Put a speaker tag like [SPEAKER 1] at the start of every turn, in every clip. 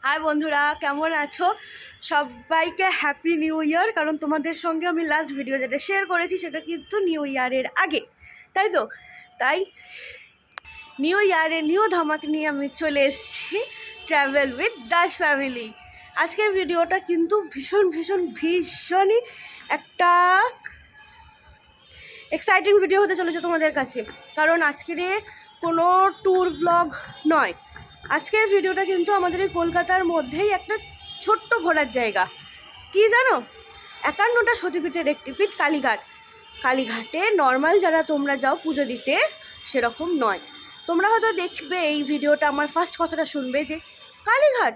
[SPEAKER 1] High বন্ধুরা, কেমন আছো? সবাইকে হ্যাপি নিউ ইয়ার। কারণ তোমাদের সঙ্গে আমি লাস্ট ভিডিও যেটা শেয়ার করেছি সেটা কিন্তু নিউ ইয়ারের আগে, তাই তো? তাই নিউ ইয়ারে নিউ ধামাক নিয়ে আমি চলে এসেছি ট্রাভেল উইথ দাস ফ্যামিলি। আজকের ভিডিওটা কিন্তু ভীষণই একটা এক্সাইটিং ভিডিও হতে চলেছে তোমাদের কাছে। কারণ আজকের কোনো ট্যুর ভ্লগ নয়, আজকের ভিডিওটা কিন্তু আমাদের এই কলকাতার মধ্যেই একটা ছোট্ট ঘোরার জায়গা। কি জানো? 51টা সতীপীঠের একটি পীঠ কালীঘাট। কালীঘাটে নর্মাল যারা তোমরা যাও পুজো দিতে সেরকম নয়। তোমরা হয়তো দেখবে এই ভিডিওটা, আমার ফার্স্ট কথাটা শুনবে যে কালীঘাট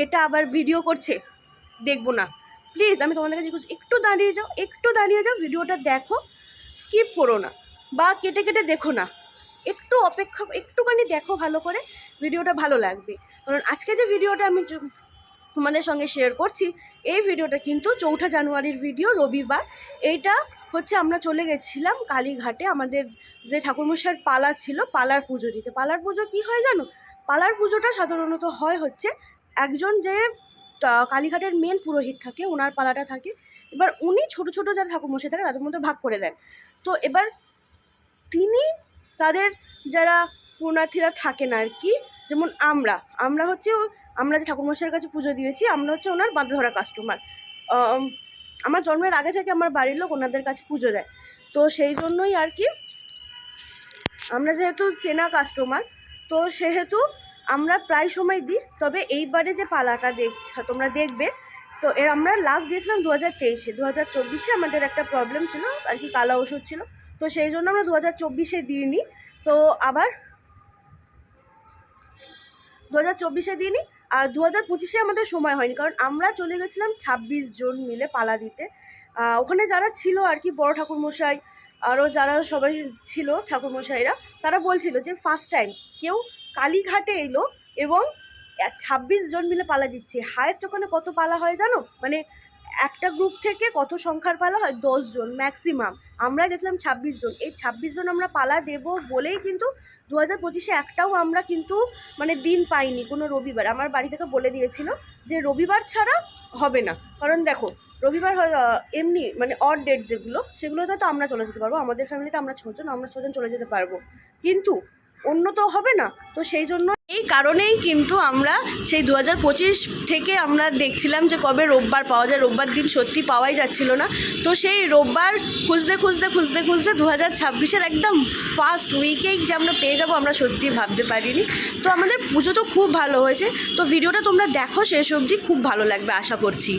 [SPEAKER 1] এটা আবার ভিডিও করছে, দেখবো না। প্লিজ আমি তোমাদের কাছে একটু দাঁড়িয়ে যাও, ভিডিওটা দেখো, স্কিপ করো না বা কেটে দেখো না, একটুখানি দেখো ভালো করে, ভিডিওটা ভালো লাগবে। কারণ আজকে যে ভিডিওটা আমি তোমাদের সঙ্গে শেয়ার করছি, এই ভিডিওটা কিন্তু 4 জানুয়ারির ভিডিও, রবিবার। এইটা হচ্ছে আমরা চলে গেছিলাম কালীঘাটে, আমাদের যে ঠাকুরমশাইয়ের পালা ছিল, পালার পুজো দিতে। পালার পুজো কী হয় জানো? পালার পুজোটা সাধারণত হচ্ছে একজন যে কালীঘাটের মেন পুরোহিত থাকে, ওনার পালাটা থাকে। এবার উনি ছোট যারা ঠাকুরমশাই থাকে তাদের মধ্যে ভাগ করে দেন। তো এবার তিনি তাদের যারা পুণ্যার্থীরা থাকেন আর কি, যেমন আমরা যে ঠাকুরমশাইয়ের কাছে পুজো দিয়েছি, আমরা হচ্ছে ওনার বাঁধা ধরা কাস্টমার। আমার জন্মের আগে থেকে আমার বাড়ির লোক ওনাদের কাছে পুজো দেয়। তো সেই জন্যই আর কি আমরা যেহেতু চেনা কাস্টমার, তো সেহেতু আমরা প্রায় সময় দিই। তবে এইবারে যে পালাটা তোমরা দেখবে, তো আমরা লাস্ট দিয়েছিলাম 2023-এ। 2024-এ আমাদের একটা প্রবলেম ছিল আর কি, কালা ওষুধ ছিল, তো সেই জন্য আমরা 2024-এ দিইনি। তো আবার 2024-এ দিইনি, আর 2025-এ আমাদের সময় হয়নি, কারণ আমরা চলে গেছিলাম 26 জন মিলে পালা দিতে। ওখানে যারা ছিল আর কি, বড় ঠাকুরমশাই আরও যারা সবাই ছিল ঠাকুরমশাইরা, তারা বলছিল যে ফার্স্ট টাইম কেউ কালীঘাটে এলো এবং 26 জন মিলে পালা দিচ্ছে। হায়েস্ট ওখানে কত পালা হয় জানো? মানে একটা গ্রুপ থেকে কত সংখ্যার পালা হয়? 10 জন ম্যাক্সিমাম। আমরা গেছিলাম 26 জন। এই 26 জন আমরা পালা দেব বলেই কিন্তু 2025-এ একটাও আমরা কিন্তু মানে দিন পাইনি, কোনো রবিবার। আমার বাড়ি থেকে বলে দিয়েছিল যে রবিবার ছাড়া হবে না। কারণ দেখো, রবিবার এমনি মানে অড ডেট যেগুলো, সেগুলোতে তো আমরা চলে যেতে পারবো। আমাদের ফ্যামিলিতে আমরা 6 জন চলে যেতে পারবো, কিন্তু অন্য তো হবে না। তো সেই জন্য এই কারণেই কিন্তু আমরা সেই 2025 থেকে আমরা দেখছিলাম যে কবে রোববার পাওয়া যায়। রোববার দিন সত্যি পাওয়াই যাচ্ছিল না। তো সেই রোববার খুঁজতে 2026-এর একদম ফার্স্ট উইকেই যে আমরা পেয়ে যাবো, আমরা সত্যি ভাবতে পারিনি। তো আমাদের পুজো তো খুব ভালো হয়েছে। তো ভিডিওটা তোমরা দেখো শেষ অবধি, খুব ভালো লাগবে আশা করছি।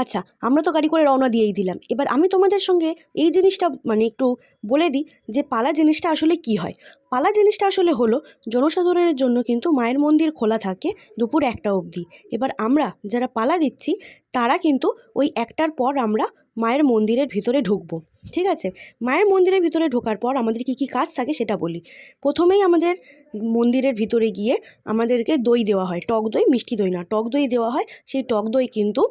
[SPEAKER 1] আচ্ছা, আমরা তো গাড়ি করে রওনা দিয়েই দিলাম। এবার আমি তোমাদের সঙ্গে এই জিনিসটা মানে একটু বলে দিই যে পালা জিনিসটা আসলে কি হয়। পালা জিনিসটা আসলে হলো, জনসাধারণের জন্য কিন্তু মায়ের মন্দির খোলা থাকে দুপুর 1টা অবধি। এবার আমরা যারা পালা দিচ্ছি তারা কিন্তু ওই 1টার পর আমরা মায়ের মন্দিরের ভিতরে ঢুকবো, ঠিক আছে? মায়ের মন্দিরের ভিতরে ঢোকার পর আমাদের কী কাজ থাকে সেটা বলি। প্রথমেই আমাদের মন্দিরের ভিতরে গিয়ে আমাদেরকে দই দেওয়া হয়, টক দই, মিষ্টি দই না, টক দই দেওয়া হয়। সেই টক দই কিন্তু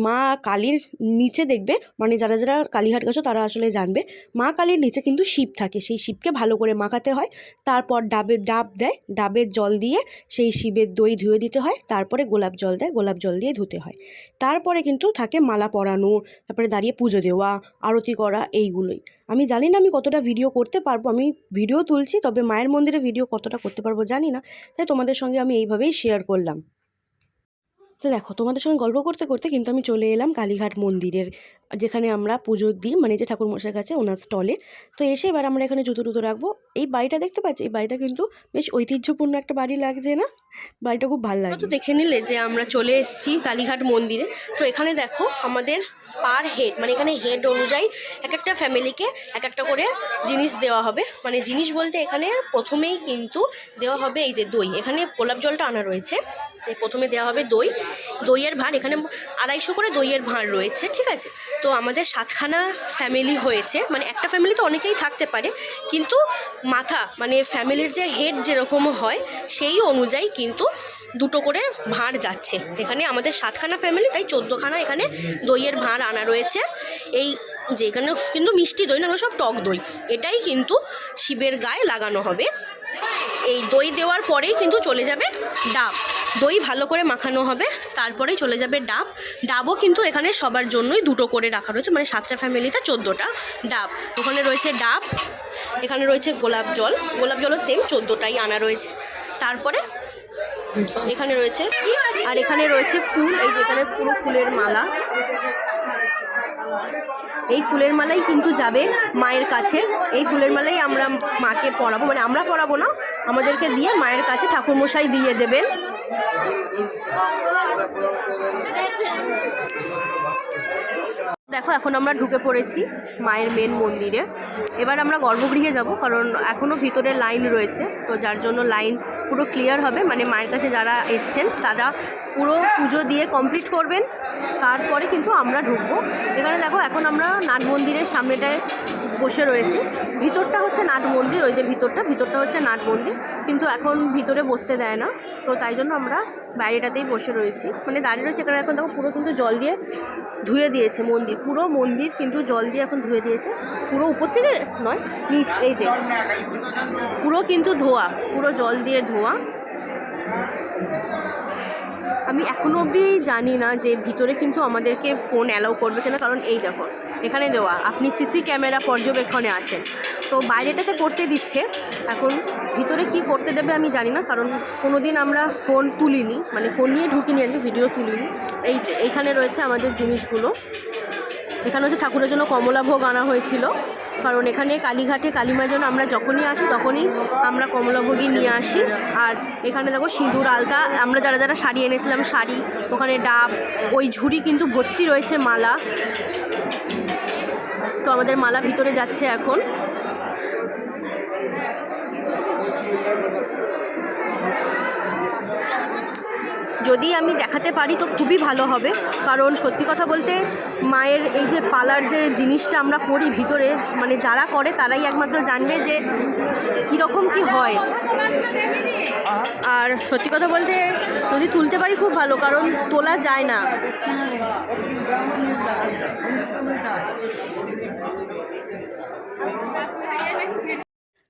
[SPEAKER 1] মা কালীর নিচে দেখবে, মানে যারা কালীঘাট গেছো তারা আসলে জানবে, মা কালীর নিচে কিন্তু শিব থাকে। সেই শিবকে ভালো করে মাখাতে হয়। তারপর ডাব দেয়, ডাবের জল দিয়ে সেই শিবের দই ধুয়ে দিতে হয়। তারপরে গোলাপ জল দেয়, গোলাপ জল দিয়ে ধুতে হয়। তারপরে কিন্তু থাকে মালা পরানো, তারপরে দাঁড়িয়ে পুজো দেওয়া, আরতি করা, এইগুলোই। আমি জানি না আমি কতটা ভিডিও করতে পারবো, আমি ভিডিও তুলছি, তবে মায়ের মন্দিরে ভিডিও কতটা করতে পারবো জানি না। তাই তোমাদের সঙ্গে আমি এইভাবেই শেয়ার করলাম। তো দেখো, তোমাদের সঙ্গে গল্প করতে করতে কিন্তু আমি চলে এলাম কালীঘাট মন্দিরের, যেখানে আমরা পুজো দিই, মানে যে ঠাকুরমশাইয়ের কাছে, ওনার স্টলে। তো এসে এবার আমরা এখানে জুতো রাখবো। এই বাড়িটা দেখতে পাচ্ছি, এই বাড়িটা কিন্তু বেশ ঐতিহ্যপূর্ণ একটা বাড়ি লাগছে না? বাড়িটা খুব ভালো লাগে। তো দেখে নিলে যে আমরা চলে এসেছি কালীঘাট মন্দিরে। তো এখানে দেখো আমাদের পার হেড, মানে এখানে হেড অনুযায়ী এক একটা ফ্যামিলিকে এক একটা করে জিনিস দেওয়া হবে। মানে জিনিস বলতে এখানে প্রথমেই কিন্তু দেওয়া হবে এই যে দই। এখানে গোলাপ জলটা আনা রয়েছে, প্রথমে দেওয়া হবে দইয়ের ভাঁড়। এখানে 250 করে দইয়ের ভাঁড় রয়েছে, ঠিক আছে? তো আমাদের 7খানা ফ্যামিলি হয়েছে, মানে একটা ফ্যামিলিতে অনেকেই থাকতে পারে, কিন্তু মাথা মানে ফ্যামিলির যে হেড যেরকম হয় সেই অনুযায়ী কিন্তু 2টো করে ভাঁড় যাচ্ছে। এখানে আমাদের 7খানা ফ্যামিলি, তাই 14খানা এখানে দইয়ের ভাঁড় আনা রয়েছে। এই যে এখানে কিন্তু মিষ্টি দই না, সব টক দই, এটাই কিন্তু শিবের গায়ে লাগানো হবে। এই দই দেওয়ার পরেই কিন্তু চলে যাবে ডাব। দই ভালো করে মাখানো হবে, তারপরেই চলে যাবে ডাব। ডাবও কিন্তু এখানে সবার জন্যই 2টো করে রাখা রয়েছে, মানে 7টা ফ্যামিলিতে 14টা ডাব। ওখানে রয়েছে ডাব, এখানে রয়েছে গোলাপ জলও সেম 14টাই আনা রয়েছে। তারপরে এখানে রয়েছে, আর এখানে রয়েছে ফুল, এই যে এখানে পুরো ফুলের মালা। এই ফুলের মালাই কিন্তু যাবে মায়ের কাছে। এই ফুলের মালাই আমরা মাকে পরাবো, মানে আমরা পরাবো না, আমাদেরকে দিয়ে মায়ের কাছে ঠাকুরমশাই দিয়ে দেবেন। দেখো এখন আমরা ঢুকে পড়েছি মায়ের মেন মন্দিরে। এবার আমরা গর্ভগৃহে যাব, কারণ এখনও ভিতরে লাইন রয়েছে, তো যার জন্য লাইন পুরো ক্লিয়ার হবে, মানে মায়ের কাছে যারা এসছেন তারা পুরো পুজো দিয়ে কমপ্লিট করবেন, তারপরে কিন্তু আমরা ঢুকবো। এখানে দেখো এখন আমরা নাট মন্দিরের সামনেটায় বসে রয়েছি। ভিতরটা হচ্ছে নাট মন্দির, ওই যে ভিতরটা হচ্ছে নাট মন্দির, কিন্তু এখন ভিতরে বসতে দেয় না, তো তাই জন্য আমরা বাইরেটাতেই বসে রয়েছি, মানে দাঁড়িয়ে রয়েছে। এখানে এখন দেখো পুরো কিন্তু জল দিয়ে ধুয়ে দিয়েছে মন্দির, পুরো মন্দির কিন্তু জল দিয়ে এখন ধুয়ে দিয়েছে, পুরো উপর থেকে নয়, নিচ, এই যে পুরো কিন্তু ধোয়া, পুরো জল দিয়ে ধোয়া। আমি এখনও অবধি জানি না যে ভিতরে কিন্তু আমাদেরকে ফোন অ্যালাউ করবে কিনা, কারণ এই দেখো এখানে দেওয়া আপনি সিসি ক্যামেরা পর্যবেক্ষণে আছেন, তো বাইরেটাতে করতে দিচ্ছে। এখন ভিতরে কি করতে দেবে আমি জানি না, কারণ কোনো দিন আমরা ফোন তুলিনি, মানে ফোন নিয়ে ঢুকিনি আর কি, ভিডিও তুলিনি। এই যে এইখানে রয়েছে আমাদের জিনিসগুলো। এখানে হচ্ছে ঠাকুরের জন্য কমলা ভোগ আনা হয়েছিল, কারণ এখানে কালীঘাটে কালীমার জন্য আমরা যখনই আসি তখনই আমরা কমলাভোগই নিয়ে আসি। আর এখানে দেখো সিঁদুর, আলতা, আমরা যারা যারা শাড়ি এনেছিলাম শাড়ি, ওখানে ডাব, ওই ঝুড়ি কিন্তু ভর্তি রয়েছে মালা। তো আমাদের মালা ভিতরে যাচ্ছে এখন। যদি আমি দেখাতে পারি তো খুবই ভালো হবে, কারণ সত্যি কথা বলতে মায়ের এই যে পালার যে জিনিসটা আমরা করি ভিতরে, মানে যারা করে তারাই একমাত্র জানবে যে কীরকম কি হয়। আর সত্যি কথা বলতে যদি তুলতে পারি খুব ভালো, কারণ তোলা যায় না।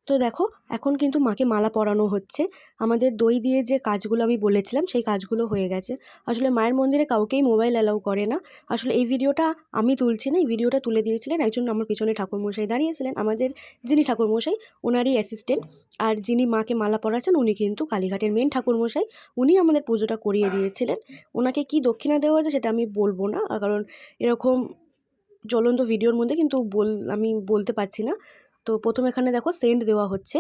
[SPEAKER 1] তো দেখো এখন কিন্তু মাকে মালা পরানো হচ্ছে। আমাদের দই দিয়ে যে কাজগুলো আমি বলেছিলাম সেই কাজগুলো হয়ে গেছে। আসলে মায়ের মন্দিরে কাউকেই মোবাইল অ্যালাউ করে না। আসলে এই ভিডিওটা আমি তুলছি না, এই ভিডিওটা তুলে দিয়েছিলেন একজন আমার পিছনে ঠাকুরমশাই দাঁড়িয়েছিলেন, আমাদের যিনি ঠাকুরমশাই ওনারই অ্যাসিস্ট্যান্ট। আর যিনি মাকে মালা পরাচ্ছেন উনি কিন্তু কালীঘাটের মেন ঠাকুরমশাই, উনি আমাদের পুজোটা করিয়ে দিয়েছিলেন। ওনাকে কি দক্ষিণা দেওয়া আছে সেটা আমি বলবো না, কারণ এরকম জ্বলন্ত ভিডিওর মধ্যে কিন্তু আমি বলতে পারছি না। তো প্রথমে এখানে দেখো সেন্ট দেওয়া হচ্ছে,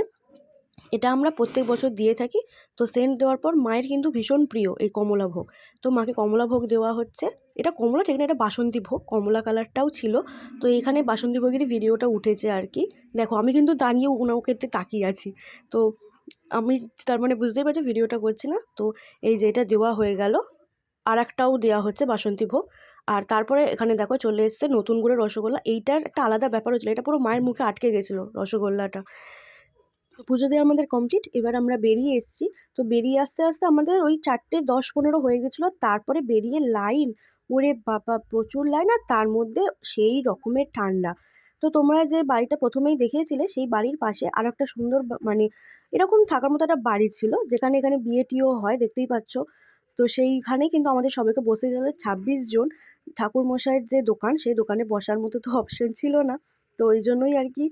[SPEAKER 1] এটা আমরা প্রত্যেক বছর দিয়ে থাকি। তো সেন্ট দেওয়ার পর মায়ের কিন্তু ভীষণ প্রিয় এই কমলা ভোগ, তো মাকে কমলা ভোগ দেওয়া হচ্ছে। এটা কমলা ঠিক না, এটা বাসন্তী ভোগ, কমলা কালারটাও ছিল। তো এখানে বাসন্তী ভোগেরই ভিডিওটা উঠেছে আর কি। দেখো আমি কিন্তু দাঁড়িয়ে ওনাকে তাকিয়ে আছি, তো আমি তার মানে বুঝতেই পারছি ভিডিওটা করছি না। তো এই যে এটা দেওয়া হয়ে গেল, আর একটাও দেওয়া হচ্ছে বাসন্তী ভোগ। আর তারপরে এখানে দেখো চলে এসছে নতুন করে রসগোল্লা। এইটার একটা আলাদা ব্যাপার হচ্ছিলো, এটা পুরো মায়ের মুখে আটকে গেছিলো রসগোল্লাটা। পুজো দিয়ে আমাদের কমপ্লিট, এবার আমরা বেরিয়ে এসেছি। তো বেরিয়ে আসতে আসতে আমাদের ওই 4:10-15 হয়ে গেছিলো। তারপরে বেরিয়ে লাইন, ওরে বাবা প্রচুর লাইন, আর তার মধ্যে সেই রকমের ঠান্ডা। তো তোমরা যে বাড়িটা প্রথমেই দেখিয়েছিলে সেই বাড়ির পাশে আর একটা সুন্দর মানে এরকম থাকার মতো একটা বাড়ি ছিল, যেখানে এখানে বিয়ে টিও হয়, দেখতেই পাচ্ছ। তো সেইখানেই কিন্তু আমাদের সবাইকে বসে গেল 26 জন। ঠাকুরমশাইয়ের যে দোকান, সেই দোকানে বসার মতো তো অপশন ছিল না, তো ওই জন্যই আর কি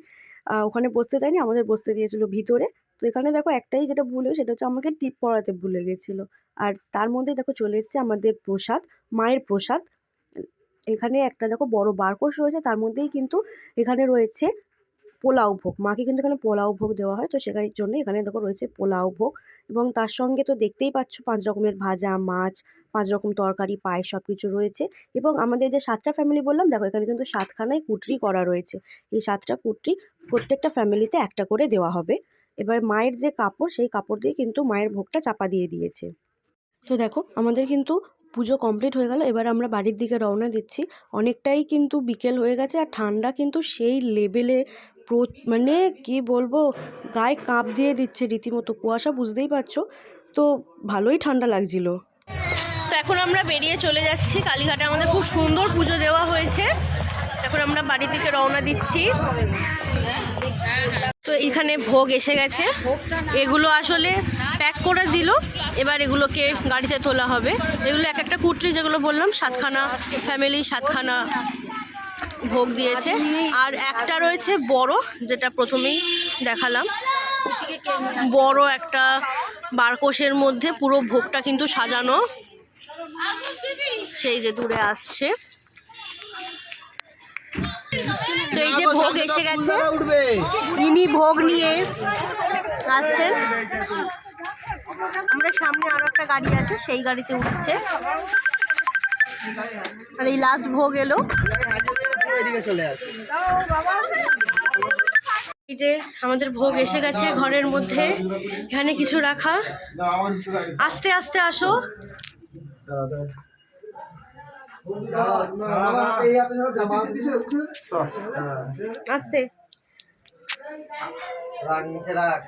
[SPEAKER 1] ওখানে বসতে দেয়নি, আমাদের বসতে দিয়েছিল ভিতরে। তো এখানে দেখো একটাই যেটা ভুল হয়েছে সেটা হচ্ছে আমাকে টিপ পড়াতে ভুলে গেছিলো। আর তার মধ্যে দেখো চলে এসছে আমাদের প্রসাদ, মায়ের প্রসাদ। এখানে একটা দেখো বড় বারকোশ রয়েছে, তার মধ্যেই কিন্তু এখানে রয়েছে পোলাও ভোগ। মাকে কিন্তু এখানে পোলাও ভোগ দেওয়া হয়, তো সেটার জন্য এখানে দেখো রয়েছে পোলাও ভোগ। এবং তার সঙ্গে তো দেখতেই পাচ্ছ 5 রকমের ভাজা, মাছ, 5 রকম তরকারি, পায়েস সব কিছু রয়েছে। এবং আমাদের যে 7টা ফ্যামিলি বললাম, দেখো এখানে কিন্তু 7খানায় কুটরি করা রয়েছে। এই 7টা কুটরি প্রত্যেকটা ফ্যামিলিতে একটা করে দেওয়া হবে। এবার মায়ের যে কাপড়, সেই কাপড় দিয়ে কিন্তু মায়ের ভোগটা চাপা দিয়ে দিয়েছে। তো দেখো আমাদের কিন্তু পুজো কমপ্লিট হয়ে গেল, এবার আমরা বাড়ির দিকে রওনা দিচ্ছি। অনেকটাই কিন্তু বিকেল হয়ে গেছে, আর ঠান্ডা কিন্তু সেই লেভেলে, মানে কি বলবো, গায়ে কাঁপ দিয়ে দিচ্ছে রীতিমতো, কুয়াশা বুঝতেই পারছো। তো ভালোই ঠান্ডা লাগছিল। তো এখন আমরা বেরিয়ে চলে যাচ্ছি কালীঘাটে, আমাদের খুব সুন্দর পুজো দেওয়া হয়েছে। এখন আমরা বাড়ির দিকে রওনা দিচ্ছি। তো তো এখানে ভোগ এসে গেছে, এগুলো আসলে প্যাক করে দিল, এবার এগুলোকে গাড়িতে তোলা হবে। এগুলো এক একটা কুটরি যেগুলো বললাম, 7খানা ফ্যামিলি 7খানা ভোগ দিয়েছে। আর একটা রয়েছে বড়, যেটা প্রথমেই দেখালাম, বড় একটা বারকোশের মধ্যে পুরো ভোগটা কিন্তু সাজানো, সেই যে দূরে আসছে। তো এই যে ভোগ এসে গেছে, ইনি ভোগ নিয়ে আসছেন। আমাদের সামনে আরো একটা গাড়ি আছে, সেই গাড়িতে উঠছে। আর এই লাস্ট ভোগ এলো। এই যে আমাদের ভোগ এসে গেছে ঘরের মধ্যে, এখানে কিছু রাখা। আস্তে আস্তে আসো। আস্তে রাখ, নিচে রাখ।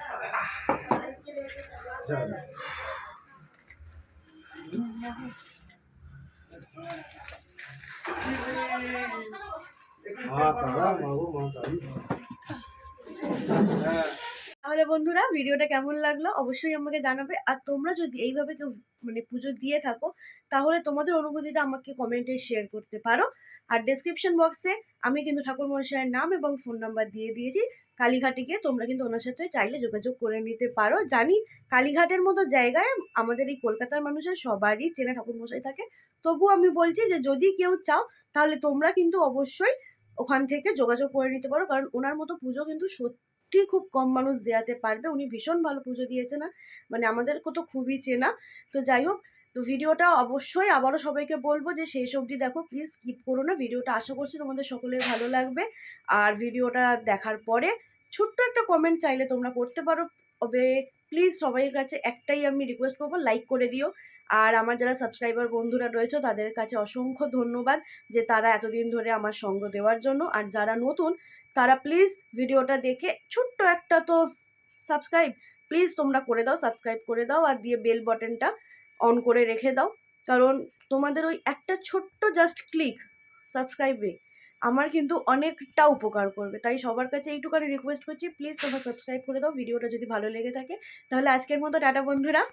[SPEAKER 1] তাহলে বন্ধুরা, ভিডিওটা কেমন লাগলো অবশ্যই আমাকে জানাবে। আর তোমরা যদি এইভাবে কেউ মানে পুজো দিয়ে থাকো, তাহলে তোমাদের অনুভূতিটা আমাকে কমেন্টে শেয়ার করতে পারো। আর ডেসক্রিপশন বক্সে আমি কিন্তু ঠাকুরমশাইয়ের নাম এবং ফোন নাম্বার দিয়ে দিয়েছি। কালীঘাটে গিয়ে তোমরা কিন্তু ওনার সাথে চাইলে যোগাযোগ করে নিতে পারো। জানি কালীঘাটের মতো জায়গায় আমাদের এই কলকাতার মানুষের সবারই চেনা ঠাকুরমশাই থাকে, তবুও আমি বলছি যে যদি কেউ চাও তাহলে তোমরা কিন্তু অবশ্যই ওখান থেকে যোগাযোগ করে নিতে পারো। কারণ ওনার মতো পুজো কিন্তু সত্যি খুব কম মানুষ দেওয়াতে পারবে। উনি ভীষণ ভালো পুজো দিয়েছে, না মানে আমাদেরকে তো খুবই চেনা। তো যাই হোক, তো ভিডিওটা অবশ্যই আবারও সবাইকে বলবো যে শেষ অবধি দেখো, প্লিজ স্কিপ করো না ভিডিওটা। আশা করছি তোমাদের সকলের ভালো লাগবে। আর ভিডিওটা দেখার পরে ছোট্ট একটা কমেন্ট চাইলে তোমরা করতে পারো। তবে প্লিজ সবাইয়ের কাছে একটাই আমি রিকোয়েস্ট করবো, লাইক করে দিও। আর আমার যারা সাবস্ক্রাইবার বন্ধুরা রয়েছে তাদের কাছে অসংখ্য ধন্যবাদ যে তারা এতদিন ধরে আমার সঙ্গ দেওয়ার জন্য। আর যারা নতুন তারা প্লিজ ভিডিওটা দেখে ছোট্ট একটা তো সাবস্ক্রাইব প্লিজ তোমরা করে দাও, সাবস্ক্রাইব করে দাও। আর দিয়ে বেল বাটনটা অন করে রেখে দাও, কারণ তোমাদের ওই একটা ছোট্ট জাস্ট ক্লিক সাবস্ক্রাইবে আমার কিন্তু অনেকটা উপকার করবে। তাই সবার কাছে এইটুখানি রিকোয়েস্ট করছি, প্লিজ তোমরা সাবস্ক্রাইব করে দাও ভিডিওটা যদি ভালো লেগে থাকে। তাহলে আজকের মতো টাটা বন্ধুরা।